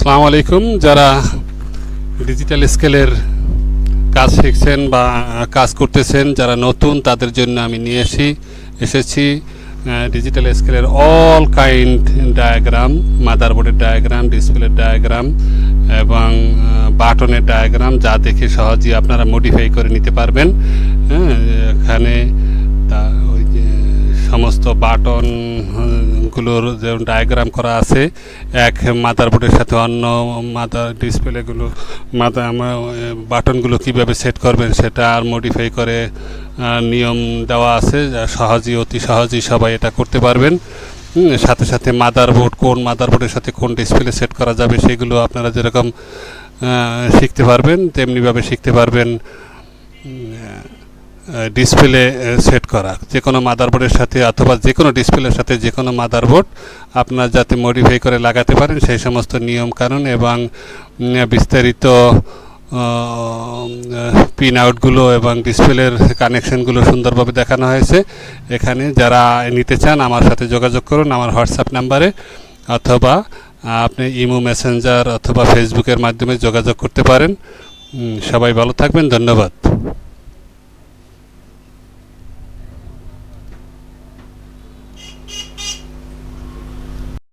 আসসালামু আলাইকুম। যারা ডিজিটাল স্কেলের কাজ শিখছেন বা কাজ করতেছেন, যারা নতুন, তাদের জন্য আমি নিয়ে এসেছি ডিজিটাল স্কেলের অল কাইন্ড ডায়াগ্রাম, মাদারবোর্ডের ডায়াগ্রাম, ডিসপ্লের ডায়াগ্রাম এবং বাটনের ডায়াগ্রাম, যা দেখে সহজেই আপনারা মডিফাই করে নিতে পারবেন। এখানে ওই যে সমস্ত বাটনগুলোর যে ডায়াগ্রাম করা আছে, এক মাদারবোর্ডের সাথে অন্য ডিসপ্লেগুলো বাটনগুলো কিভাবে সেট করবেন সেটা আর মডিফাই করে নিয়ম দেওয়া আছে, সহজেই অতি সহজেই সবাই এটা করতে পারবেন। সাথে সাথে কোন মাদারবোর্ডের সাথে কোন ডিসপ্লে সেট করা যাবে সেগুলো আপনারা যেরকম শিখতে পারবেন, তেমনিভাবে শিখতে পারবেন ডিসপ্লে সেট করা। যে কোনো মাদারবোর্ডের সাথে অথবা যে কোনো ডিসপ্লের সাথে যে কোনো মাদারবোর্ড আপনারা যাতে মডিফাই করে লাগাতে পারেন সেই সমস্ত নিয়ম কানুন এবং বিস্তারিত পিন আউটগুলো এবং ডিসপ্লের কানেকশনগুলো সুন্দরভাবে দেখানো হয়েছে। এখানে যারা নিতে চান আমার সাথে যোগাযোগ করুন আমার হোয়াটসঅ্যাপ নাম্বারে, অথবা আপনি ইমো, মেসেঞ্জার অথবা ফেসবুকের মাধ্যমে যোগাযোগ করতে পারেন। সবাই ভালো থাকবেন, ধন্যবাদ।